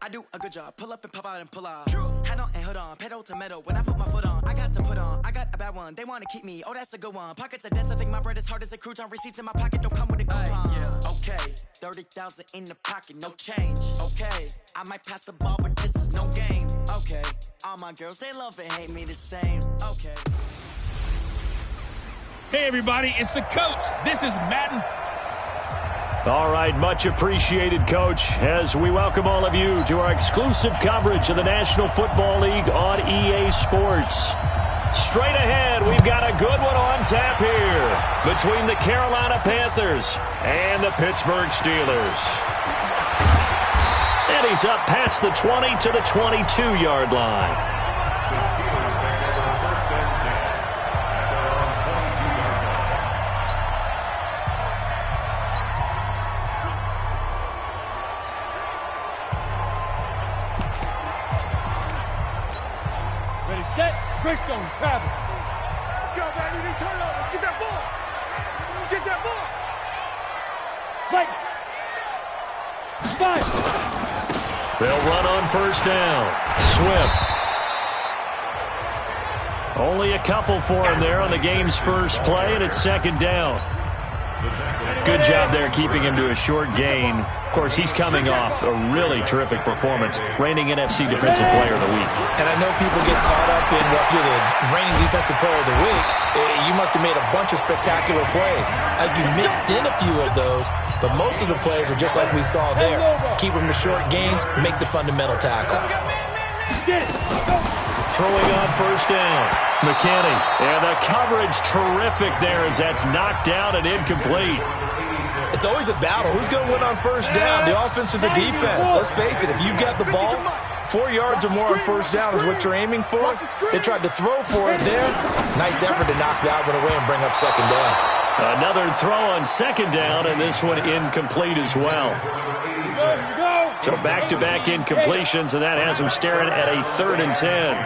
I do a good job. Pull up and pop out and pull out. Head on and hood on, pedal to metal. When I put my foot on, I got to put on. I got a bad one. They want to keep me. Oh, that's a good one. Pockets are dense. I think my bread is hard as a crouton. Receipts in my pocket don't come with a coupon. Yeah. Okay, 30,000 in the pocket, no change. Okay, I might pass the ball, but this is no game. Okay, all my girls, they love and hate me the same. Okay. Hey, everybody, it's the coach. This is Madden. All right, much appreciated, Coach, as we welcome all of you to our exclusive coverage of the National Football League on EA Sports. Straight ahead, we've got a good one on tap here between the Carolina Panthers and the Pittsburgh Steelers. And he's up past the 20 to the 22-yard line. Greystone travel. Let's go, baby. Turn over. Get that ball. Get that ball. Right. 5. They'll run on first down. Swift. Only a couple for him there on the game's first play, and it's second down. Good job there keeping him to a short gain. Of course, he's coming off a really terrific performance, reigning NFC Defensive Player of the Week. And I know people get caught up in, well, if you're the reigning Defensive Player of the Week, you must have made a bunch of spectacular plays. Like you mixed in a few of those, but most of the plays are just like we saw there. Keep them to short gains, make the fundamental tackle. Throwing on first down. McKinney. And the coverage terrific there as that's knocked down and incomplete. It's always a battle. Who's going to win on first down, the offense or the defense? Let's face it, if you've got the ball, 4 yards or more on first down is what you're aiming for. They tried to throw for it there. Nice effort to knock that one away and bring up second down. Another throw on second down, and this one incomplete as well. So back-to-back incompletions, and that has them staring at a 3rd and 10.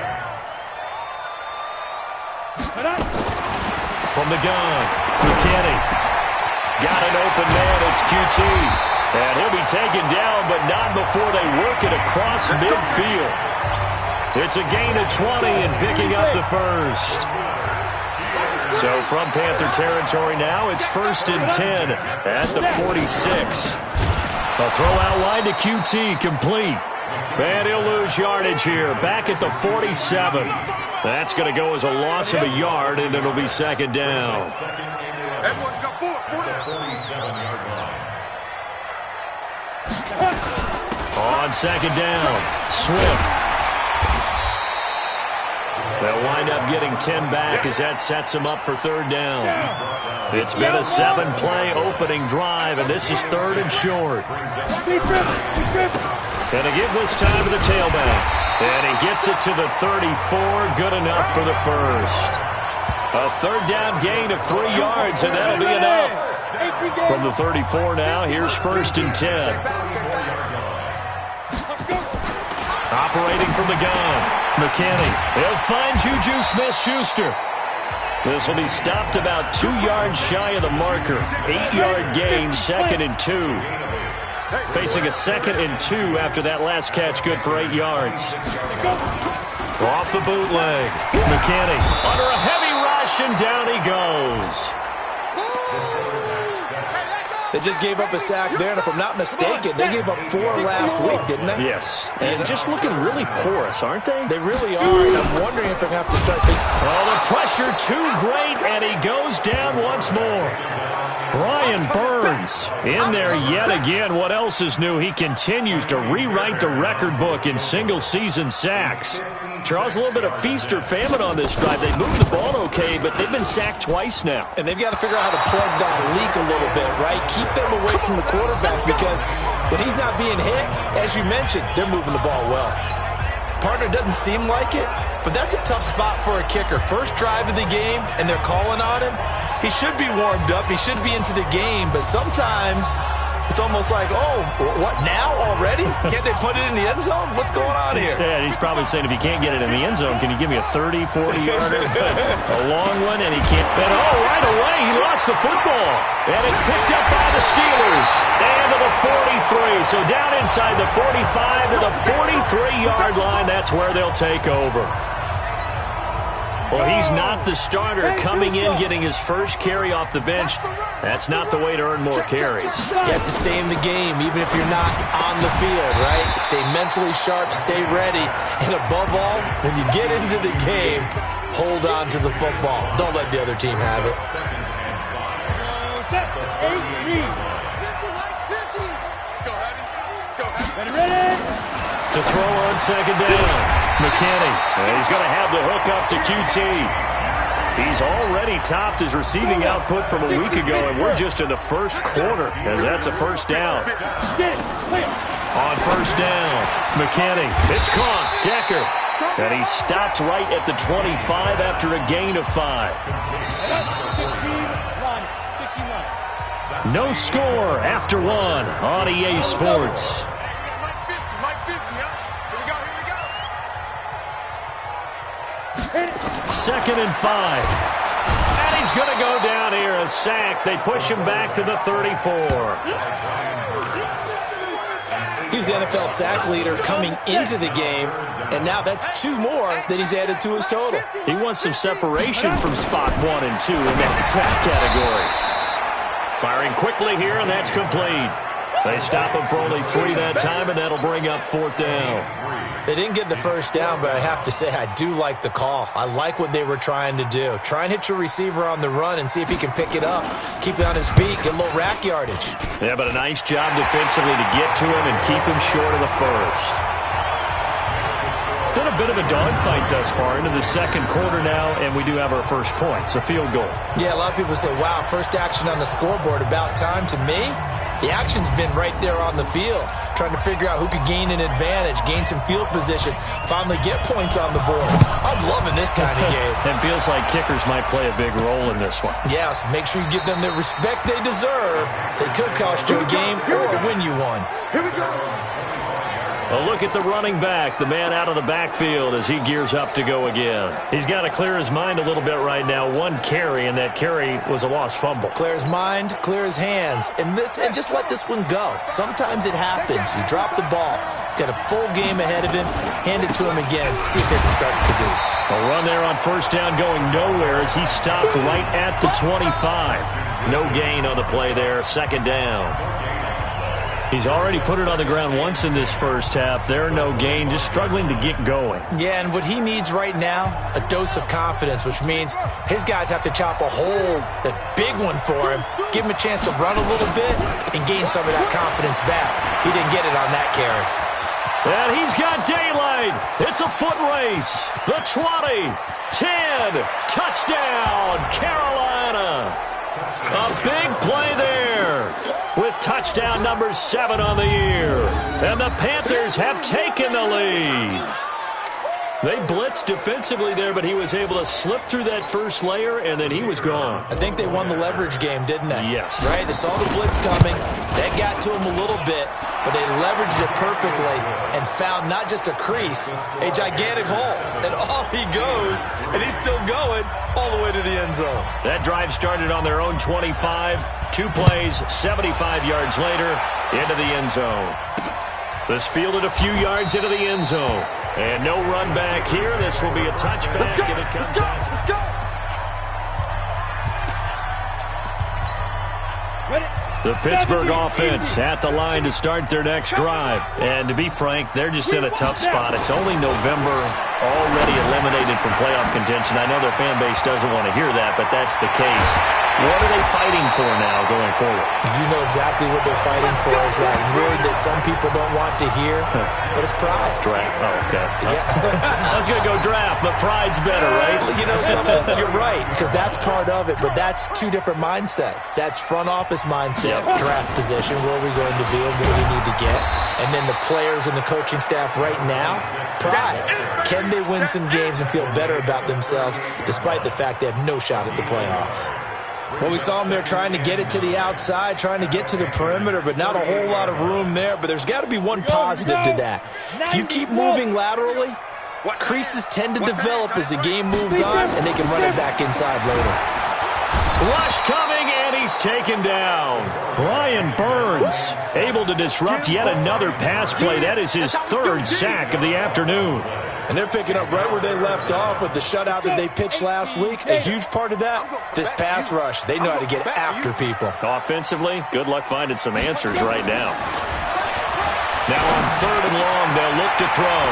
From the gun, McKinney. Got an open man, it's QT. And he'll be taken down, but not before they work it across midfield. It's a gain of 20 and picking up the first. So from Panther territory now, it's 1st and 10 at the 46. A throw out wide to QT, complete. And he'll lose yardage here, back at the 47. That's going to go as a loss of a yard, and it'll be second down. On second down, Swift. They'll wind up getting 10 back as that sets them up for 3rd down. It's been a 7-play opening drive, and this is 3rd and short. And to give this time to the tailback. And he gets it to the 34, good enough for the first. A 3rd down gain of 3 yards, and that'll be enough. From the 34 now, here's 1st and 10. Operating from the gun, McKinney. He'll find Juju Smith-Schuster. This will be stopped about 2 yards shy of the marker. 8-yard gain, 2nd and 2. Facing a 2nd and 2 after that last catch, good for 8 yards. Off the bootleg, McKinney under a heavy rush, and down he goes. They just gave up a sack there, and if I'm not mistaken, they gave up 4 last week, didn't they? Yes. And just looking really porous, aren't they? They really are, and I'm wondering if they're going to have to start thinking. Oh, the pressure too great, and he goes down once more. Brian Burns in there yet again. What else is new? He continues to rewrite the record book in single-season sacks. Charles, a little bit of feast or famine on this drive. They moved the ball okay, but they've been sacked twice now. And they've got to figure out how to plug that leak a little bit, right? Keep them away from the quarterback, because when he's not being hit, as you mentioned, they're moving the ball well. Partner doesn't seem like it, but that's a tough spot for a kicker. First drive of the game, and they're calling on him. He should be warmed up. He should be into the game, but sometimes It's almost like, oh, what now already? Can't they put it in the end zone? What's going on here? Yeah, he's probably saying, if you can't get it in the end zone, can you give me a 30, 40-yarder? A long one, and he can't. And right away, he lost the football. And it's picked up by the Steelers. And to the 43. So down inside the 45 to the 43-yard line. That's where they'll take over. Well, he's not the starter coming in, getting his first carry off the bench. That's not the way to earn more carries. You have to stay in the game, even if you're not on the field, right? Stay mentally sharp, stay ready. And above all, when you get into the game, hold on to the football. Don't let the other team have it. Ready? To throw on second down. McKinney. He's going to have the hook up to QT. He's already topped his receiving output from a week ago, and we're just in the first quarter, as that's a first down. On first down, McKinney. It's caught. Decker. And he stopped right at the 25 after a gain of 5. No score after 1 on EA Sports. Second and 5. And he's going to go down here, a sack. They push him back to the 34. He's the NFL sack leader coming into the game, and now that's 2 more that he's added to his total. He wants some separation from spot 1 and 2 in that sack category. Firing quickly here, and that's complete. They stop him for only 3 that time, and that'll bring up 4th down. They didn't get the first down, but I have to say I do like the call. I like what they were trying to do. Try and hit your receiver on the run and see if he can pick it up. Keep it on his feet, get a little rack yardage. Yeah, but a nice job defensively to get to him and keep him short of the first. Been a bit of a dogfight thus far into the second quarter now, and we do have our first points, a field goal. Yeah, a lot of people say, wow, first action on the scoreboard, about time. To me, the action's been right there on the field, trying to figure out who could gain an advantage, gain some field position, finally get points on the board. I'm loving this kind of game. It feels like kickers might play a big role in this one. Yes, make sure you give them the respect they deserve. They could cost you a game or win you one. Here we go. A look at the running back, the man out of the backfield as he gears up to go again. He's got to clear his mind a little bit right now. 1 carry, and that carry was a lost fumble. Clear his mind, clear his hands, and just let this one go. Sometimes it happens. You drop the ball. Got a full game ahead of him. Hand it to him again. See if they can start to produce. A run there on first down going nowhere as he stopped right at the 25. No gain on the play there. Second down. He's already put it on the ground once in this first half. There, no gain, just struggling to get going. Yeah, and what he needs right now, a dose of confidence, which means his guys have to chop a hole, that big one for him, give him a chance to run a little bit and gain some of that confidence back. He didn't get it on that carry. And he's got daylight. It's a foot race. The 20, 10, touchdown, Carolina. A big play there with touchdown number 7 on the year. And the Panthers have taken the lead. They blitzed defensively there, but he was able to slip through that first layer, and then he was gone. I think they won the leverage game, didn't they? Yes. Right? They saw the blitz coming. That got to him a little bit, but they leveraged it perfectly and found not just a crease, a gigantic hole. And off he goes, and he's still going all the way to the end zone. That drive started on their own 25. 2 plays, 75 yards later, into the end zone. This fielded a few yards into the end zone. And no run back here. This will be a touchback, and it comes out. Let's go. The Pittsburgh offense at the line to start their next drive. And to be frank, they're just in a tough spot. It's only November, already eliminated from playoff contention. I know their fan base doesn't want to hear that, but that's the case. What are they fighting for now going forward? You know exactly what they're fighting for. Is that word that some people don't want to hear, but it's pride. Draft. Oh, okay. Yeah. I was going to go draft, but pride's better, right? You know something? You're right, because that's part of it, but that's 2 different mindsets. That's front office mindset, draft position, where are we going to be and what do we need to get? And then the players and the coaching staff right now, pride. Can they win some games and feel better about themselves despite the fact they have no shot at the playoffs? Well, we saw him there trying to get it to the outside, trying to get to the perimeter, but not a whole lot of room there. But there's got to be one positive to that. If you keep moving laterally, creases tend to develop as the game moves on, and they can run it back inside later. Rush coming, and he's taken down. Brian Burns able to disrupt yet another pass play. That is his third sack of the afternoon. And they're picking up right where they left off with the shutout that they pitched last week. A huge part of that, this pass rush. They know how to get after people. Offensively, good luck finding some answers right now. Now on 3rd and long, they'll look to throw.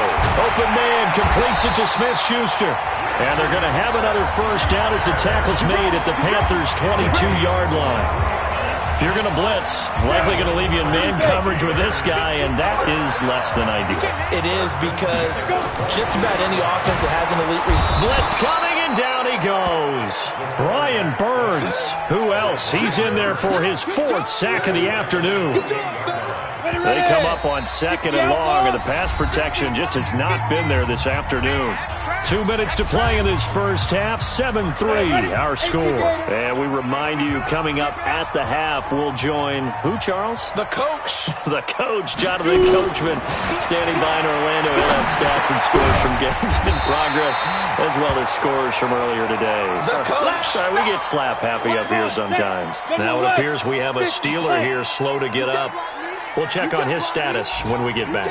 Open man completes it to Smith-Schuster. And they're going to have another first down as the tackle's made at the Panthers' 22-yard line. If you're going to blitz, likely going to leave you in man coverage with this guy, and that is less than ideal. It is, because just about any offense that has an elite receiver. Blitz coming, and down he goes. Brian Burns. Who else? He's in there for his 4th sack of the afternoon. They come up on 2nd and long, and the pass protection just has not been there this afternoon. 2 minutes to play in this first half. 7-3 our score. And we remind you, coming up at the half, we'll join who, Charles? The coach. The coach, Jonathan Coachman, standing by in Orlando. He'll have stats and scores from games in progress, as well as scores from earlier today. The coach. Sorry, we get slap happy up here sometimes. Now it appears we have a Steeler here slow to get up. We'll check on his status when we get back.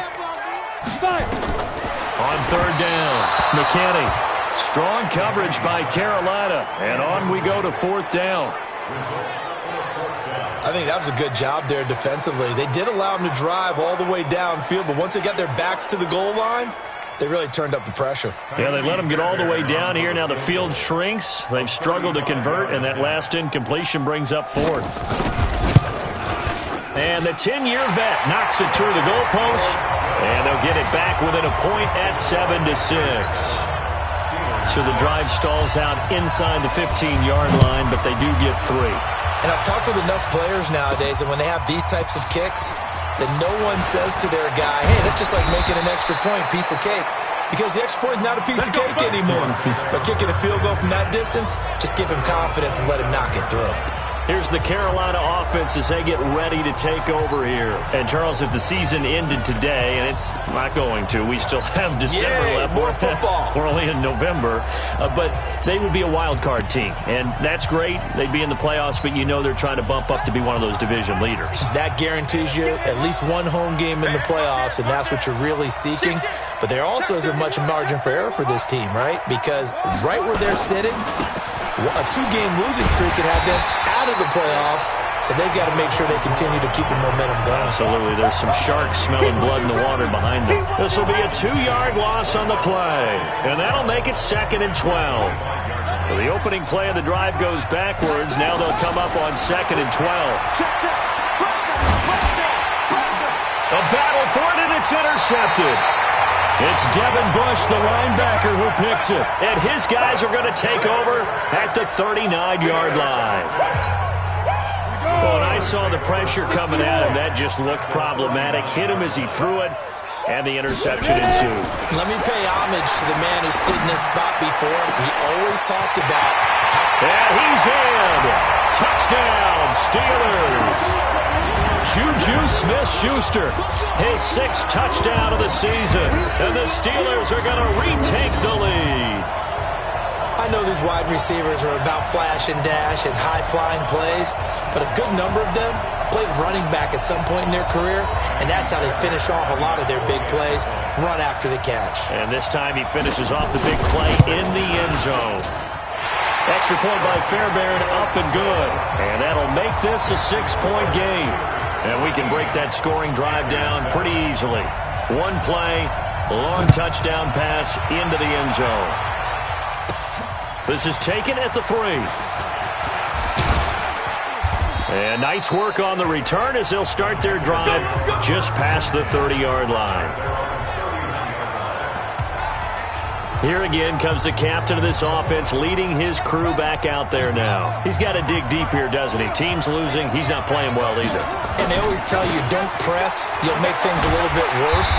On 3rd down, McKinney. Strong coverage by Carolina. And on we go to 4th down. I think that was a good job there defensively. They did allow them to drive all the way downfield, but once they got their backs to the goal line, they really turned up the pressure. Yeah, they let them get all the way down here. Now the field shrinks. They've struggled to convert, and that last incompletion brings up 4th. And the 10-year vet knocks it through the goalpost, and they'll get it back within a point at 7-6. So the drive stalls out inside the 15-yard line, but they do get 3. And I've talked with enough players nowadays that when they have these types of kicks, that no one says to their guy, hey, that's just like making an extra point, piece of cake. Because the extra point is not a piece of cake anymore. But kicking a field goal from that distance, just give him confidence and let him knock it through. Here's the Carolina offense as they get ready to take over here. And, Charles, if the season ended today, and it's not going to, we still have December left. More football. We're only in November. But they would be a wild card team. And that's great. They'd be in the playoffs, but you know they're trying to bump up to be one of those division leaders. That guarantees you at least one home game in the playoffs, and that's what you're really seeking. But there also isn't much margin for error for this team, right? Because right where they're sitting, a 2-game losing streak could have them out of the playoffs, so they've got to make sure they continue to keep the momentum going. Absolutely. There's some sharks smelling blood in the water behind them. This will be a 2-yard loss on the play, and that'll make it 2nd and 12. So the opening play of the drive goes backwards. Now they'll come up on 2nd and 12. A battle for it, and it's intercepted. It's Devin Bush, the linebacker, who picks it. And his guys are going to take over at the 39-yard line. When I saw the pressure coming at him, that just looked problematic. Hit him as he threw it, and the interception ensued. Let me pay homage to the man who stood in this spot before. He always talked about and he's in. Touchdown, Steelers. Juju Smith-Schuster, his 6th touchdown of the season. And the Steelers are going to retake the lead. I know these wide receivers are about flash and dash and high-flying plays, but a good number of them played running back at some point in their career, and that's how they finish off a lot of their big plays, run after the catch. And this time he finishes off the big play in the end zone. Extra point by Fairbairn, up and good. And that'll make this a 6-point game. And we can break that scoring drive down pretty easily. One play, long touchdown pass into the end zone. This is taken at the 3. And nice work on the return as they'll start their drive just past the 30-yard line. Here again comes the captain of this offense, leading his crew back out there now. He's got to dig deep here, doesn't he? Team's losing. He's not playing well either. And they always tell you, don't press. You'll make things a little bit worse.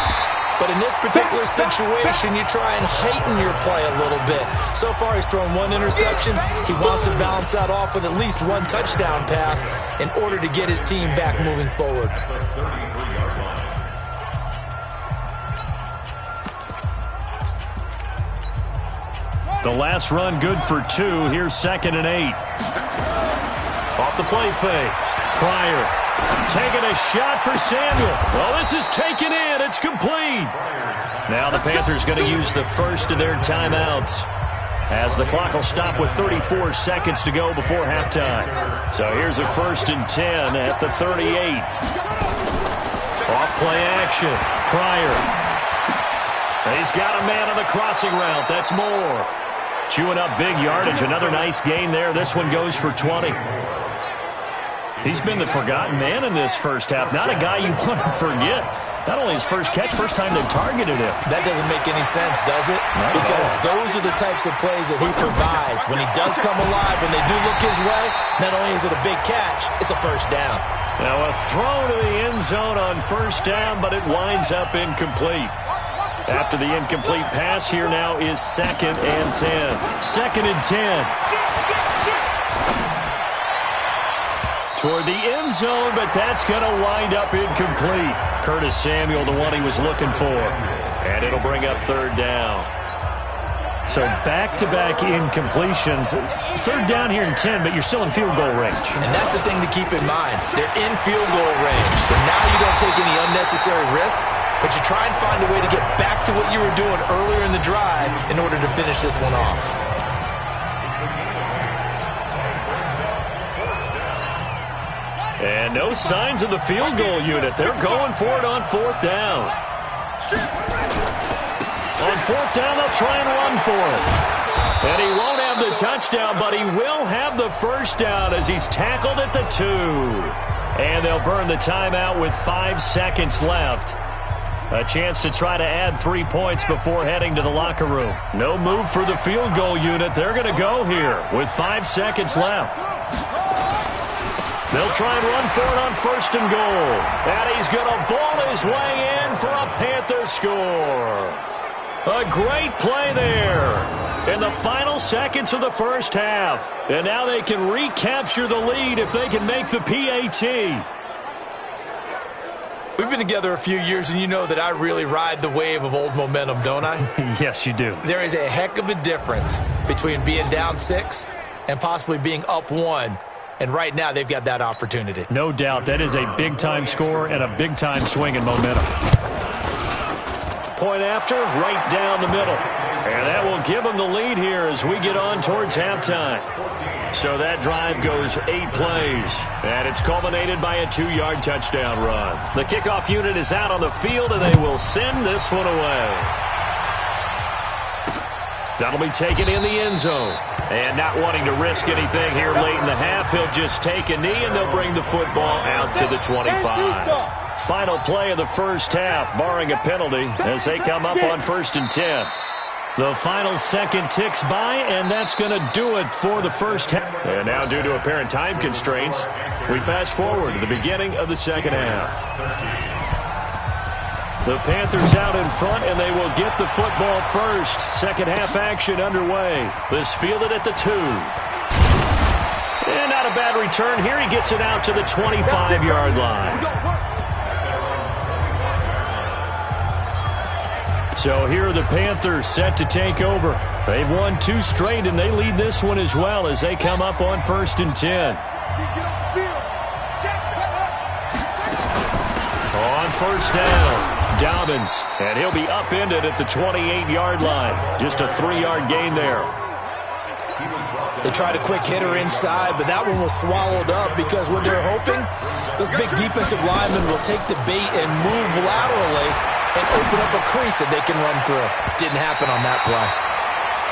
But in this particular situation, you try and heighten your play a little bit. So far, he's thrown one interception. He wants to balance that off with at least one touchdown pass in order to get his team back moving forward. The last run good for 2. Here's 2nd and 8. Off the play fake. Pryor taking a shot for Samuel. Well, this is taken in. It's complete. Now the Panthers going to use the first of their timeouts, as the clock will stop with 34 seconds to go before halftime. So here's a 1st and 10 at the 38. Off play action. Pryor. He's got a man on the crossing route. That's Moore. Chewing up big yardage. Another nice gain there. This one goes for 20. He's been the forgotten man in this first half. Not a guy you want to forget. Not only his first catch, first time they've targeted him. That doesn't make any sense, does it? Because those are the types of plays that he provides. When he does come alive, when they do look his way, not only is it a big catch, it's a first down. Now a throw to the end zone on first down, but it winds up incomplete. After the incomplete pass, here now is 2nd and 10. 2nd and 10. Toward the end zone, but that's going to wind up incomplete. Curtis Samuel, the one he was looking for. And it'll bring up 3rd down. So back-to-back incompletions. 3rd down here in 10, but you're still in field goal range. And that's the thing to keep in mind. They're in field goal range. So now you don't take any unnecessary risks, but you try and find a way to get back to what you were doing earlier in the drive in order to finish this one off. And no signs of the field goal unit. They're going for it on 4th down. On 4th down, they'll try and run for it. And he won't have the touchdown, but he will have the first down as he's tackled at the 2. And they'll burn the timeout with 5 seconds left. A chance to try to add 3 points before heading to the locker room. No move for the field goal unit. They're going to go here with 5 seconds left. They'll try and run for it on 1st and goal. And he's going to ball his way in for a Panther score. A great play there in the final seconds of the first half. And now they can recapture the lead if they can make the PAT. We've been together a few years, and you know that I really ride the wave of old momentum, don't I? Yes, you do. There is a heck of a difference between being down 6 and possibly being up 1. And right now, they've got that opportunity. No doubt. That is a big-time score and a big-time swing in momentum. Point after, right down the middle. And that will give them the lead here as we get on towards halftime. So that drive goes 8 plays. And it's culminated by a 2-yard touchdown run. The kickoff unit is out on the field, and they will send this one away. That'll be taken in the end zone. And not wanting to risk anything here late in the half, he'll just take a knee, and they'll bring the football out to the 25. Final play of the first half, barring a penalty, as they come up on 1st and 10. The final second ticks by, and that's going to do it for the first half. And now, due to apparent time constraints, we fast forward to the beginning of the second half. The Panthers out in front, and they will get the football first. Second half action underway. This fielded at the 2. And not a bad return here. He gets it out to the 25-yard line. So here are the Panthers set to take over. They've won 2 straight, and they lead this one as well as they come up on 1st and 10. On 1st down. Dobbins, and he'll be upended at the 28-yard line. Just a 3-yard gain there. They tried a quick hitter inside, but that one was swallowed up because what they're hoping, those big defensive linemen will take the bait and move laterally and open up a crease that they can run through. Didn't happen on that play.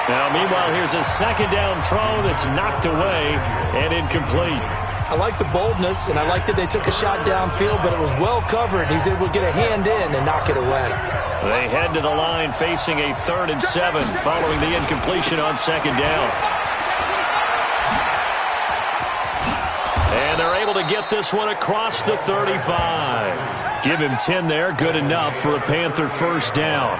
Now, meanwhile, here's a 2nd down throw that's knocked away and incomplete. I like the boldness, and I like that they took a shot downfield, but it was well covered. He's able to get a hand in and knock it away. They head to the line facing a 3rd and 7 following the incompletion on 2nd down. And they're able to get this one across the 35. Give him 10 there. Good enough for a Panther first down.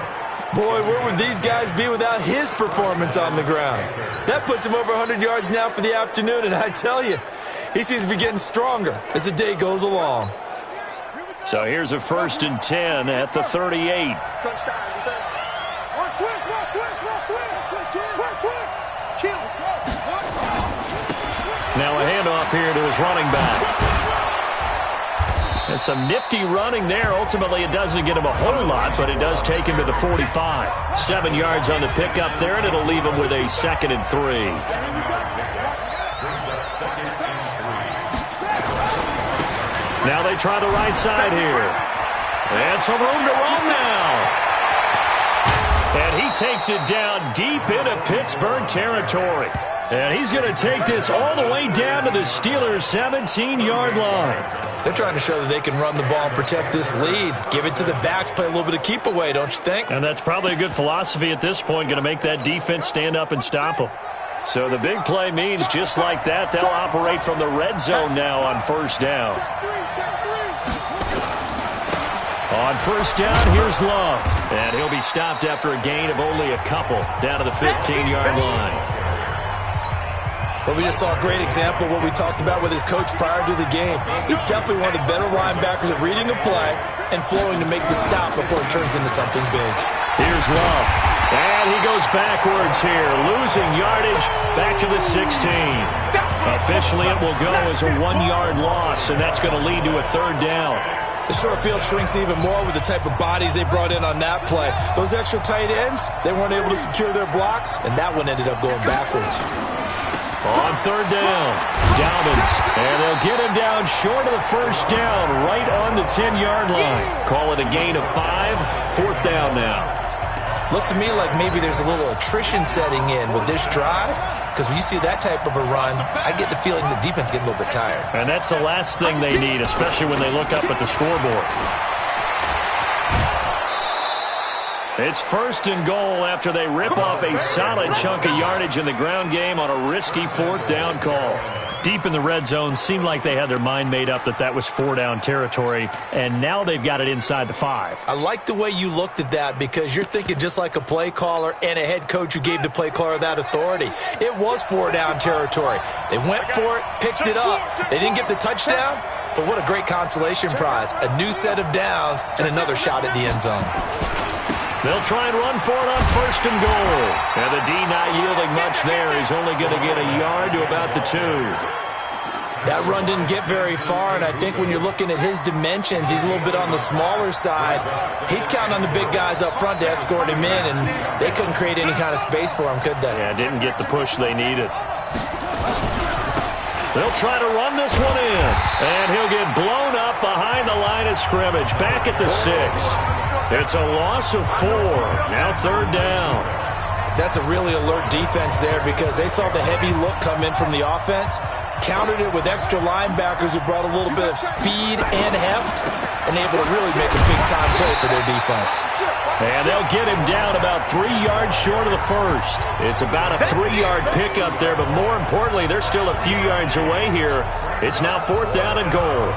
Boy, where would these guys be without his performance on the ground? That puts him over 100 yards now for the afternoon, and I tell you, he seems to be getting stronger as the day goes along. So here's a 1st and 10 at the 38. Now a handoff here to his running back. And some nifty running there. Ultimately, it doesn't get him a whole lot, but it does take him to the 45. 7 yards on the pickup there, and it'll leave him with a 2nd and 3. Now they try the right side here. And some room to run now. And he takes it down deep into Pittsburgh territory. And he's going to take this all the way down to the Steelers' 17-yard line. They're trying to show that they can run the ball and protect this lead. Give it to the backs, play a little bit of keep away, don't you think? And that's probably a good philosophy at this point, going to make that defense stand up and stop them. So the big play means just like that, they'll operate from the red zone now on 1st down. On 1st down, here's Love. And he'll be stopped after a gain of only a couple down to the 15-yard line. Well, we just saw a great example of what we talked about with his coach prior to the game. He's definitely one of the better linebackers at reading a play and flowing to make the stop before it turns into something big. Here's Love. And he goes backwards here, losing yardage back to the 16. Officially, it will go as a 1-yard loss, and that's going to lead to a 3rd down. The short field shrinks even more with the type of bodies they brought in on that play. Those extra tight ends, they weren't able to secure their blocks, and that one ended up going backwards. On 3rd down, Dobbins, and they'll get him down short of the 1st down, right on the 10-yard line. Call it a gain of 5, 4th down now. Looks to me like maybe there's a little attrition setting in with this drive, because when you see that type of a run, I get the feeling the defense getting a little bit tired. And that's the last thing they need, especially when they look up at the scoreboard. It's 1st and goal after they rip off a solid chunk of yardage in the ground game on a risky 4th down call. Deep in the red zone, seemed like they had their mind made up that was 4-down territory, and now they've got it inside the 5. I like the way you looked at that because you're thinking just like a play caller and a head coach who gave the play caller that authority. It was 4-down territory. They went for it, picked it up. They didn't get the touchdown, but what a great consolation prize. A new set of downs and another shot at the end zone. They'll try and run for it on 1st and goal. And the D not yielding much there. He's only going to get a yard to about the 2. That run didn't get very far, and I think when you're looking at his dimensions, he's a little bit on the smaller side. He's counting on the big guys up front to escort him in, and they couldn't create any kind of space for him, could they? Yeah, didn't get the push they needed. They'll try to run this one in, and he'll get blown up behind the line of scrimmage, back at the 6. It's a loss of 4. Now 3rd down. That's a really alert defense there because they saw the heavy look come in from the offense, countered it with extra linebackers who brought a little bit of speed and heft, and able to really make a big-time play for their defense. And they'll get him down about 3 yards short of the 1st. It's about a 3-yard pickup there, but more importantly, they're still a few yards away here. It's now 4th down and goal.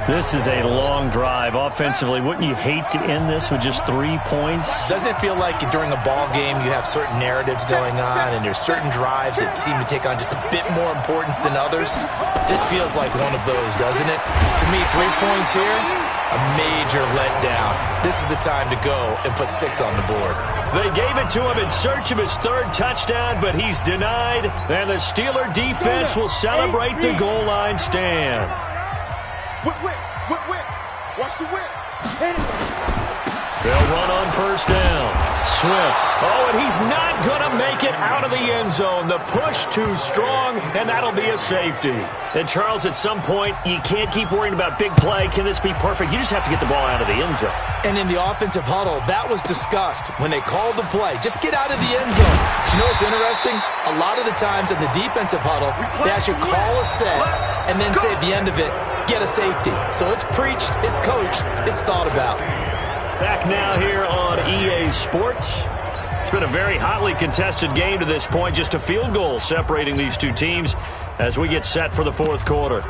This is a long drive offensively. Wouldn't you hate to end this with just 3 points? Doesn't it feel like during a ball game you have certain narratives going on and there's certain drives that seem to take on just a bit more importance than others? This feels like one of those, doesn't it? To me, 3 points here, a major letdown. This is the time to go and put 6 on the board. They gave it to him in search of his 3rd touchdown, but he's denied. And the Steeler defense will celebrate the goal line stand. Whip. Watch the whip. They'll run on 1st down. Swift. Oh, and he's not going to make it out of the end zone. The push too strong, and that'll be a safety. And, Charles, at some point, you can't keep worrying about big play. Can this be perfect? You just have to get the ball out of the end zone. And in the offensive huddle, that was discussed when they called the play. Just get out of the end zone. You know what's interesting? A lot of the times in the defensive huddle, they actually call a set and then say at the end of it, get a safety. So it's preached, it's coached, it's thought about. Back now here on EA Sports. It's been a very hotly contested game to this point. Just a field goal separating these two teams as we get set for the 4th quarter.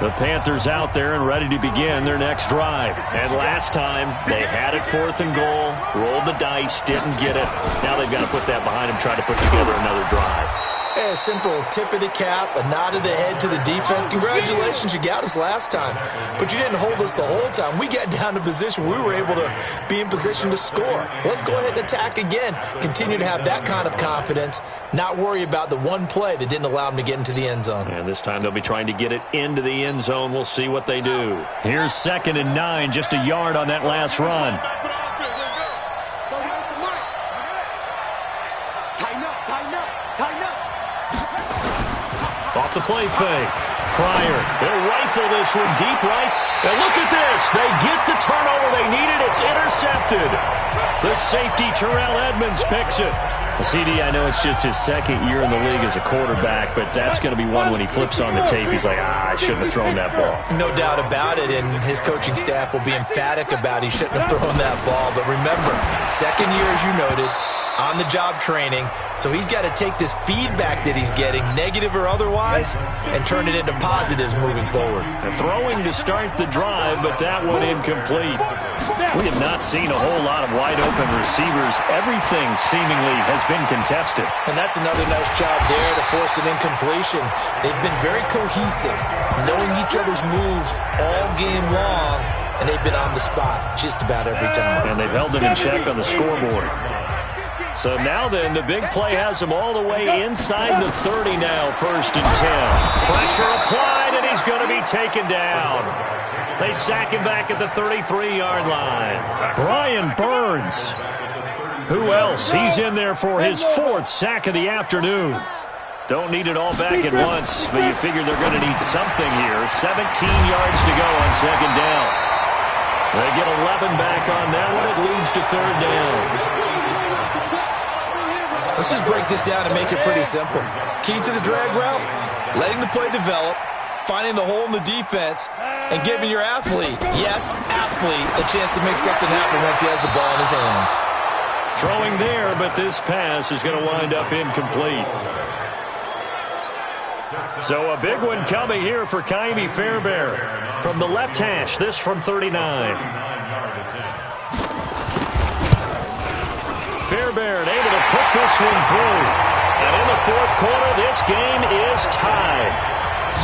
The Panthers out there and ready to begin their next drive. And last time, they had it 4th and goal, rolled the dice, didn't get it. Now they've got to put that behind them, try to put together another drive. A simple tip of the cap, a nod of the head to the defense. Congratulations, you got us last time. But you didn't hold us the whole time. We got down to position. We were able to be in position to score. Let's go ahead and attack again. Continue to have that kind of confidence. Not worry about the one play that didn't allow them to get into the end zone. And this time they'll be trying to get it into the end zone. We'll see what they do. Here's 2nd and 9, just a yard on that last run. Off the play fake. Pryor, they'll rifle this one deep right. And look at this. They get the turnover they needed. It's intercepted. The safety, Terrell Edmonds, picks it. CD, I know it's just his 2nd year in the league as a quarterback, but that's going to be one when he flips on the tape. He's like, I shouldn't have thrown that ball. No doubt about it, and his coaching staff will be emphatic about he shouldn't have thrown that ball. But remember, 2nd year, as you noted, on-the-job training, so he's got to take this feedback that he's getting, negative or otherwise, and turn it into positives moving forward. Throwing to start the drive, but that one incomplete. We have not seen a whole lot of wide-open receivers. Everything seemingly has been contested. And that's another nice job there to force an incompletion. They've been very cohesive, knowing each other's moves all game long, and they've been on the spot just about every time. And they've held them in check on the scoreboard. So now then, the big play has him all the way inside the 30 now, 1st and 10. Pressure applied, and he's going to be taken down. They sack him back at the 33-yard line. Brian Burns. Who else? He's in there for his 4th sack of the afternoon. Don't need it all back at once, but you figure they're going to need something here. 17 yards to go on 2nd down. They get 11 back on that one. It leads to 3rd down. Let's just break this down and make it pretty simple. Key to the drag route, letting the play develop, finding the hole in the defense, and giving your athlete, yes, athlete, a chance to make something happen once he has the ball in his hands. Throwing there, but this pass is going to wind up incomplete. So a big one coming here for Ka'imi Fairbairn. From the left hash, this from 39. Fairbairn able to put this one through. And in the 4th quarter, this game is tied.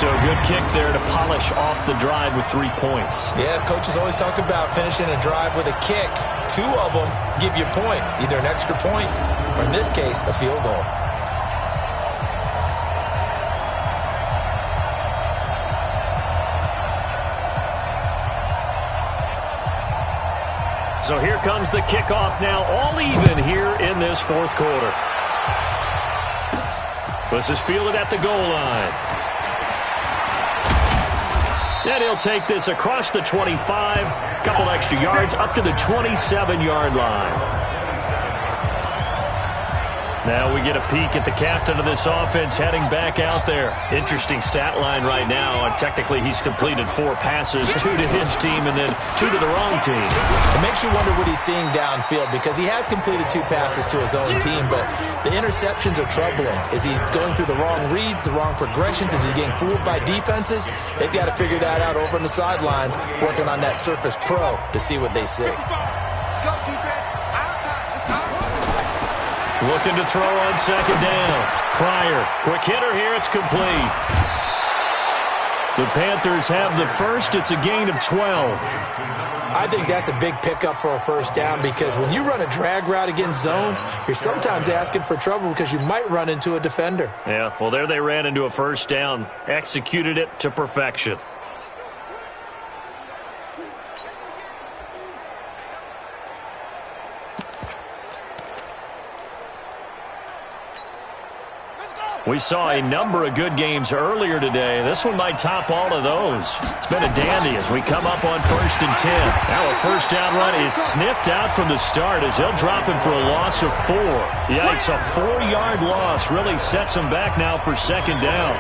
So a good kick there to polish off the drive with 3 points. Yeah, coaches always talk about finishing a drive with a kick. 2 of them give you points, either an extra point or, in this case, a field goal. So here comes the kickoff now, all even here in this 4th quarter. This is fielded at the goal line. And he'll take this across the 25, couple extra yards, up to the 27-yard line. Now we get a peek at the captain of this offense heading back out there. Interesting stat line right now. And technically, he's completed 4 passes, 2 to his team and then 2 to the wrong team. It makes you wonder what he's seeing downfield because he has completed 2 passes to his own team, but the interceptions are troubling. Is he going through the wrong reads, the wrong progressions? Is he getting fooled by defenses? They've got to figure that out over on the sidelines, working on that Surface Pro to see what they see. Let's go, defense. Out time. It's out. Looking to throw on 2nd down. Pryor, quick hitter here, it's complete. The Panthers have the first. It's a gain of 12. I think that's a big pickup for a 1st down because when you run a drag route against zone, you're sometimes asking for trouble because you might run into a defender. Yeah, well, there they ran into a 1st down. Executed it to perfection. We saw a number of good games earlier today. This one might top all of those. It's been a dandy as we come up on 1st and 10. Now a 1st down run is sniffed out from the start as he'll drop him for a loss of 4. Yikes, a 4-yard loss really sets him back now for 2nd down.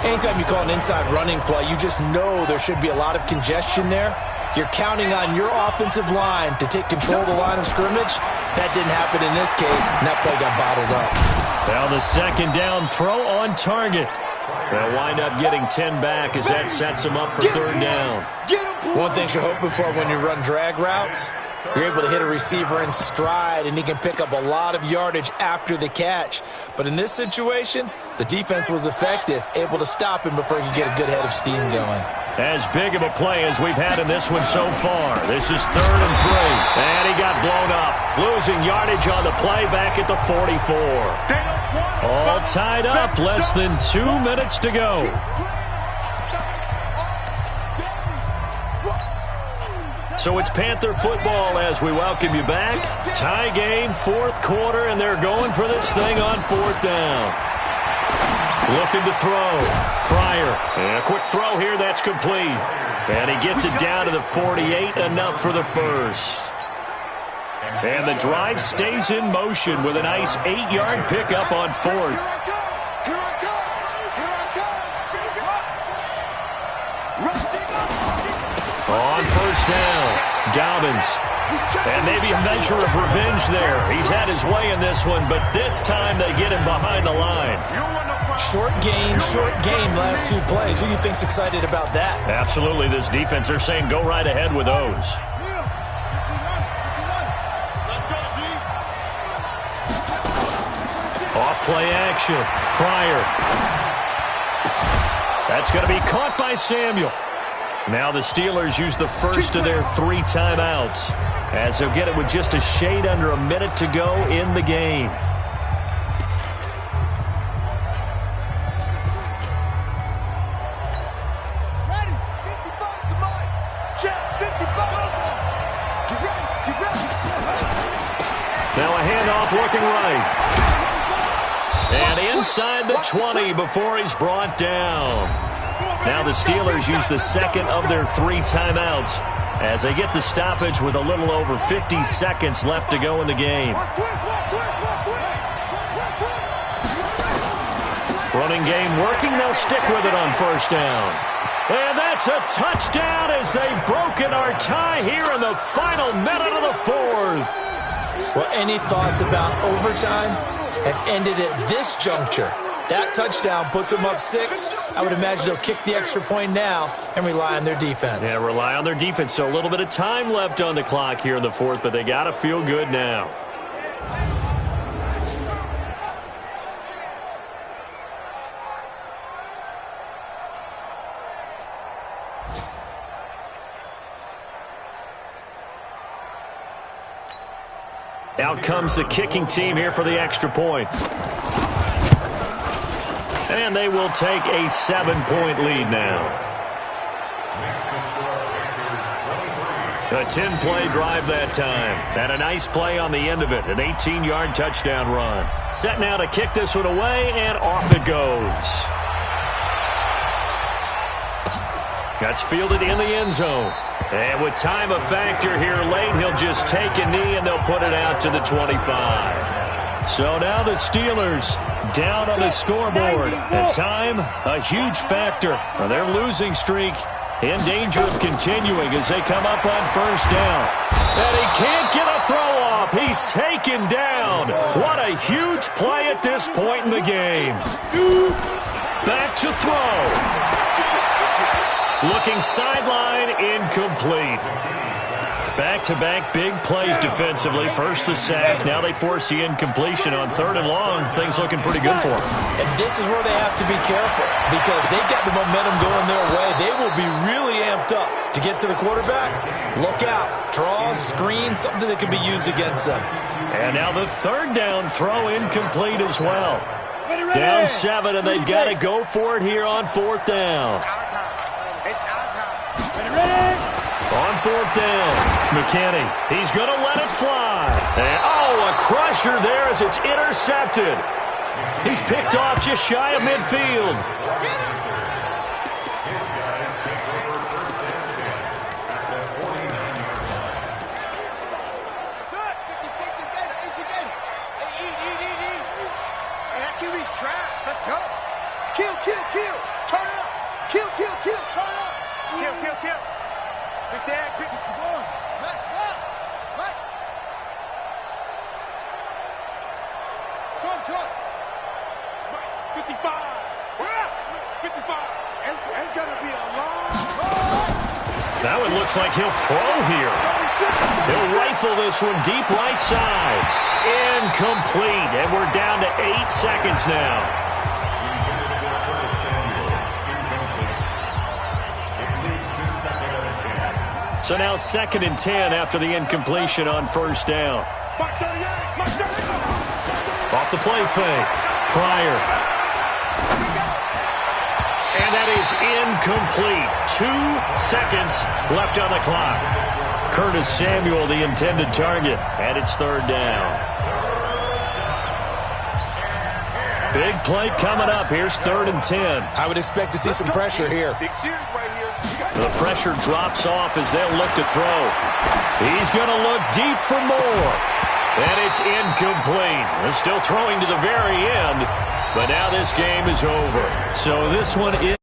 Anytime you call an inside running play, you just know there should be a lot of congestion there. You're counting on your offensive line to take control of the line of scrimmage. That didn't happen in this case, and that play got bottled up. Now the 2nd down throw on target. They'll wind up getting 10 back as that sets them up for third down. One thing you're hoping for when you run drag routes, you're able to hit a receiver in stride, and he can pick up a lot of yardage after the catch. But in this situation, the defense was effective, able to stop him before he could get a good head of steam going. As big of a play as we've had in this one so far. This is 3rd and 3. And he got blown up. Losing yardage on the play back at the 44. All tied up. Less than 2 minutes to go. So it's Panther football as we welcome you back. Tie game, 4th quarter, and they're going for this thing on 4th down. Looking to throw. Pryor. And a quick throw here. That's complete. And he gets it down to the 48. Enough for the first. And the drive stays in motion with a nice 8-yard pickup on 4th. On 1st down, Dobbins. And maybe a measure of revenge there. He's had his way in this one, but this time they get him behind the line. Short game last 2 plays. Who do you think's excited about that? Absolutely, this defense, they're saying go right ahead with those. Off play action. Pryor. That's going to be caught by Samuel. Now the Steelers use the first of their 3 timeouts as they'll get it with just a shade under a minute to go in the game. Now a handoff looking right. And inside the 20 before he's brought down. Now the Steelers use the second of their 3 timeouts as they get the stoppage with a little over 50 seconds left to go in the game. Running game working. They'll stick with it on 1st down. And that's a touchdown as they've broken our tie here in the final minute of the 4th. Well, any thoughts about overtime have ended at this juncture. That touchdown puts them up 6. I would imagine they'll kick the extra point now and rely on their defense. Yeah, rely on their defense. So a little bit of time left on the clock here in the 4th, but they got to feel good now. Out comes the kicking team here for the extra point. And they will take a 7-point lead now. A 10-play drive that time. And a nice play on the end of it. An 18-yard touchdown run. Set now to kick this one away, and off it goes. That's fielded in the end zone. And with time a factor here late, he'll just take a knee and they'll put it out to the 25. So now the Steelers down on the scoreboard. And time, a huge factor. Their losing streak in danger of continuing as they come up on 1st down. And he can't get a throw off. He's taken down. What a huge play at this point in the game. Back to throw. Looking sideline, incomplete. Back-to-back big plays defensively. First the sack, now they force the incompletion on 3rd and long. Things looking pretty good for them. And this is where they have to be careful because they got the momentum going their way. They will be really amped up to get to the quarterback. Look out. Draw, screen, something that can be used against them. And now the 3rd down throw incomplete as well. Down 7, and they've got to go for it here on 4th down. On 4th down, McKinney. He's going to let it fly. And, a crusher there as it's intercepted. He's picked off just shy of midfield. Let's go. Kill. Turn up. Kill. Turn up. Kill. Big Dad, quick. Max. Right. Trump. Right. 55. We're up. gonna be a long Now it looks like he'll throw here. He'll rifle this one deep right side. Incomplete, and we're down to 8 seconds now. So now 2nd and 10 after the incompletion on first down. Off the play fake. Pryor. And that is incomplete. 2 seconds left on the clock. Curtis Samuel, the intended target, and it's 3rd down. Big play coming up. Here's 3rd and 10. I would expect to see some pressure here. big series right here. The pressure drops off as they'll look to throw. He's going to look deep for more. And it's incomplete. They're still throwing to the very end, but now this game is over. So this one is...